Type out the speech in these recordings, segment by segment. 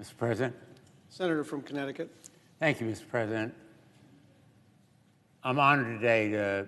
Mr. President. Senator from Connecticut. Thank you, Mr. President. I'm honored today to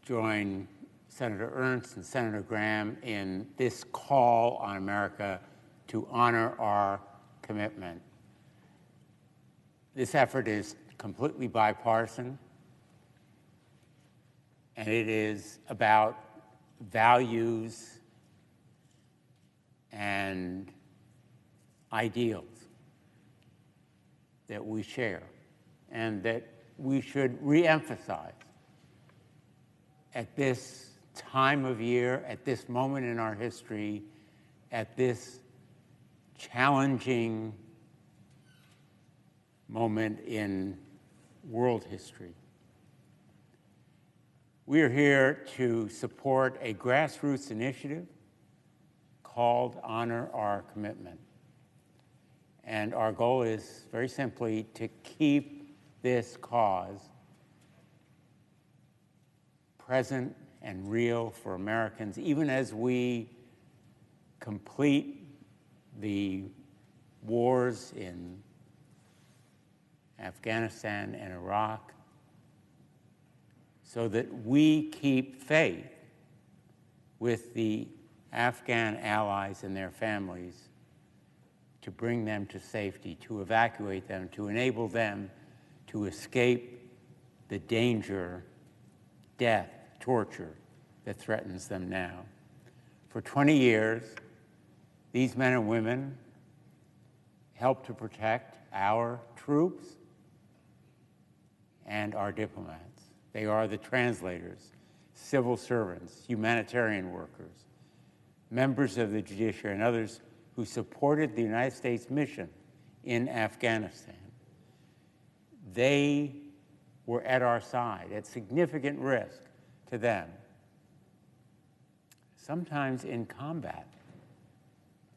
join Senator Ernst and Senator Graham in this call on America to honor our commitment. This effort is completely bipartisan, and it is about values and ideals that we share and that we should reemphasize at this time of year, at this moment in our history, at this challenging moment in world history. We are here to support a grassroots initiative called Honor Our Commitment. And our goal is very simply to keep this cause present and real for Americans, even as we complete the wars in Afghanistan and Iraq, so that we keep faith with the Afghan allies and their families to bring them to safety, to evacuate them, to enable them to escape the danger, death, torture that threatens them now. For 20 years, these men and women helped to protect our troops and our diplomats. They are the translators, civil servants, humanitarian workers, members of the judiciary, and others who supported the United States mission in Afghanistan. They were at our side at significant risk to them, sometimes in combat.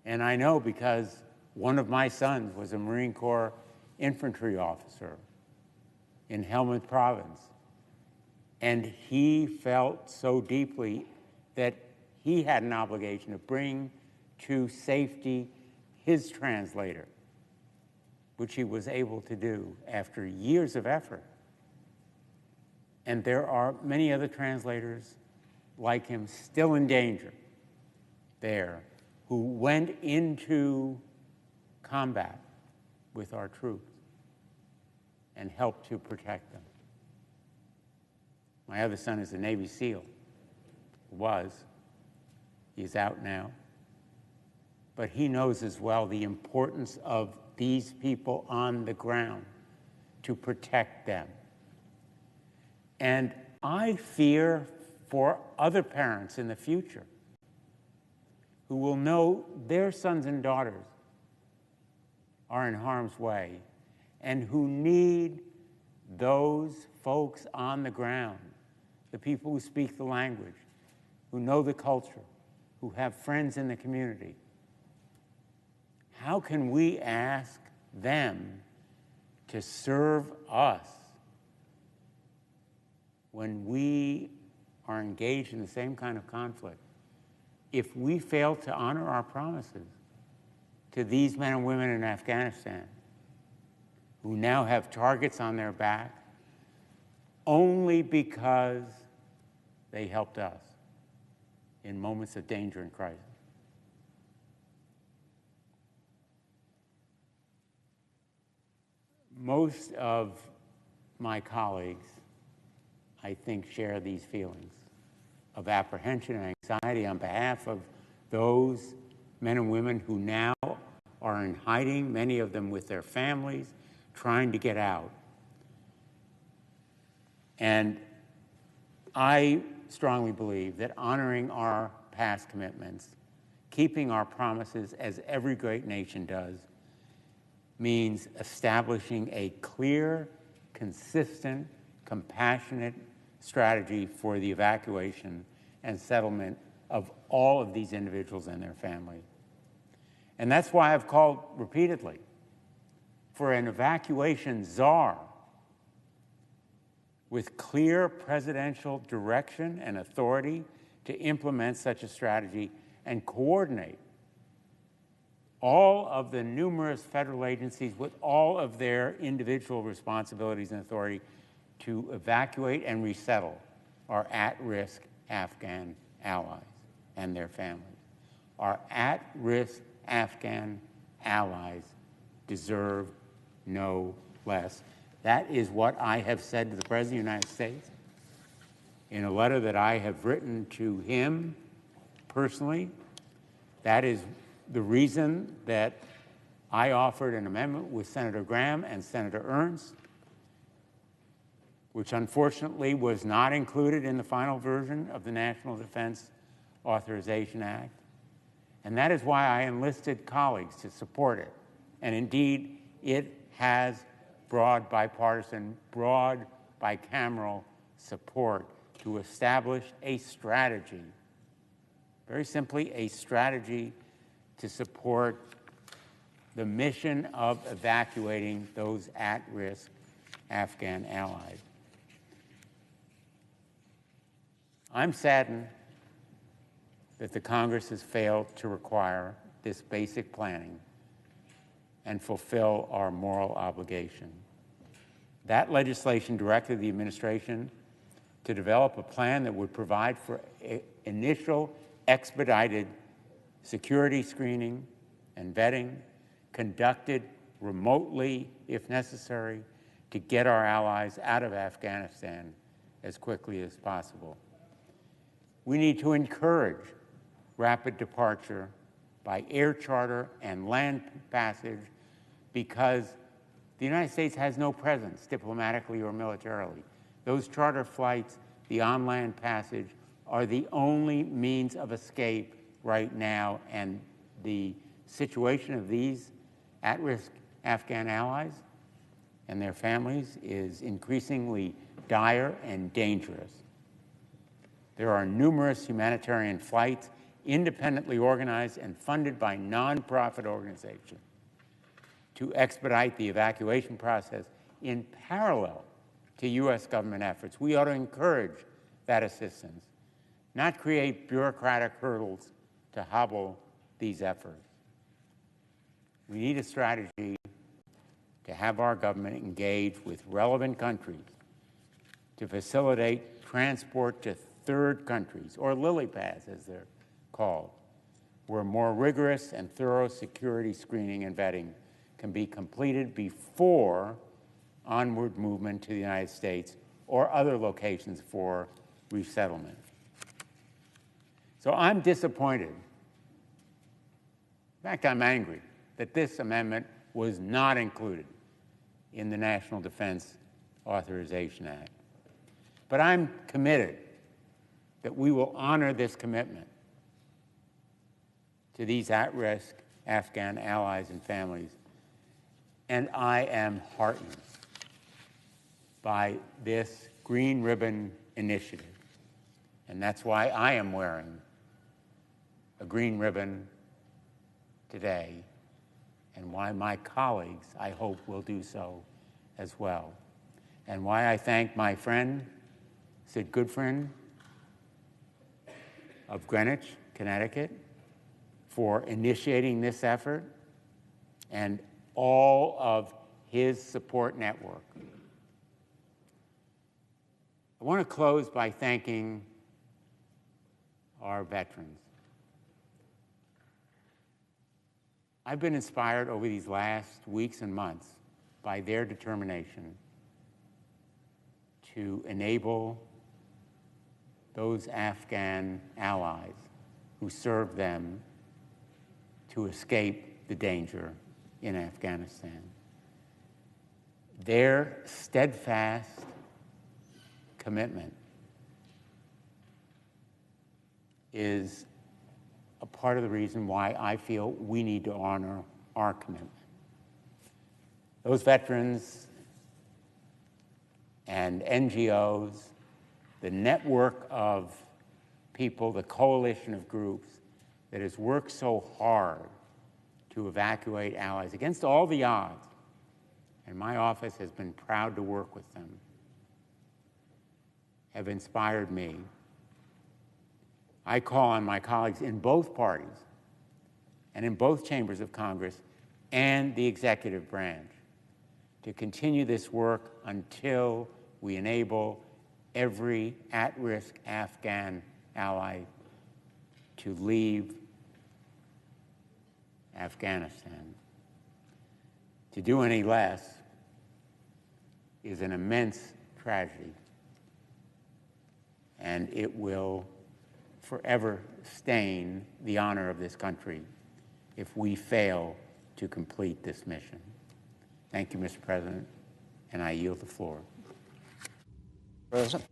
And I know because one of my sons was a Marine Corps infantry officer in Helmand Province, and he felt so deeply that he had an obligation to bring to safety his translator, which he was able to do after years of effort. And there are many other translators like him still in danger there who went into combat with our troops and helped to protect them. My other son is a Navy SEAL, was. He's out now. But he knows as well the importance of these people on the ground to protect them. And I fear for other parents in the future who will know their sons and daughters are in harm's way and who need those folks on the ground, the people who speak the language, who know the culture, who have friends in the community. How can we ask them to serve us when we are engaged in the same kind of conflict if we fail to honor our promises to these men and women in Afghanistan who now have targets on their back only because they helped us in moments of danger and crisis? Most of my colleagues, I think, share these feelings of apprehension and anxiety on behalf of those men and women who now are in hiding, many of them with their families, trying to get out. And I strongly believe that honoring our past commitments, keeping our promises as every great nation does, means establishing a clear, consistent, compassionate strategy for the evacuation and settlement of all of these individuals and their families. And that's why I've called repeatedly for an evacuation czar with clear presidential direction and authority to implement such a strategy and coordinate all of the numerous federal agencies with all of their individual responsibilities and authority to evacuate and resettle our at-risk Afghan allies and their families. Our at-risk Afghan allies deserve no less. That is what I have said to the President of the United States in a letter that I have written to him personally. That is the reason that I offered an amendment with Senator Graham and Senator Ernst, which unfortunately was not included in the final version of the National Defense Authorization Act. And that is why I enlisted colleagues to support it. And indeed, it has broad bipartisan, broad bicameral support to establish a strategy, very simply a strategy to support the mission of evacuating those at-risk Afghan allies. I'm saddened that the Congress has failed to require this basic planning and fulfill our moral obligation. That legislation directed the administration to develop a plan that would provide for initial expedited security screening and vetting, conducted remotely if necessary, to get our allies out of Afghanistan as quickly as possible. We need to encourage rapid departure by air charter and land passage because the United States has no presence diplomatically or militarily. Those charter flights, the on-land passage, are the only means of escape right now, and the situation of these at-risk Afghan allies and their families is increasingly dire and dangerous. There are numerous humanitarian flights independently organized and funded by nonprofit organizations to expedite the evacuation process in parallel to U.S. government efforts. We ought to encourage that assistance, not create bureaucratic hurdles to hobble these efforts. We need a strategy to have our government engage with relevant countries to facilitate transport to third countries, or lily pads as they're called, where more rigorous and thorough security screening and vetting can be completed before onward movement to the United States or other locations for resettlement. So I'm disappointed. In fact, I'm angry that this amendment was not included in the National Defense Authorization Act. But I'm committed that we will honor this commitment to these at-risk Afghan allies and families. And I am heartened by this Green Ribbon Initiative. And that's why I am wearing a green ribbon today, and why my colleagues, I hope, will do so as well. And why I thank my friend, Sid Goodfriend of Greenwich, Connecticut, for initiating this effort, and all of his support network. I want to close by thanking our veterans. I've been inspired over these last weeks and months by their determination to enable those Afghan allies who served them to escape the danger in Afghanistan. Their steadfast commitment is a part of the reason why I feel we need to honor our commitment. Those veterans and NGOs, the network of people, the coalition of groups that has worked so hard to evacuate allies against all the odds, and my office has been proud to work with them, have inspired me. I call on my colleagues in both parties and in both chambers of Congress and the executive branch to continue this work until we enable every at-risk Afghan ally to leave Afghanistan. To do any less is an immense tragedy, and it will forever stain the honor of this country if we fail to complete this mission. Thank you, Mr. President, and I yield the floor. President.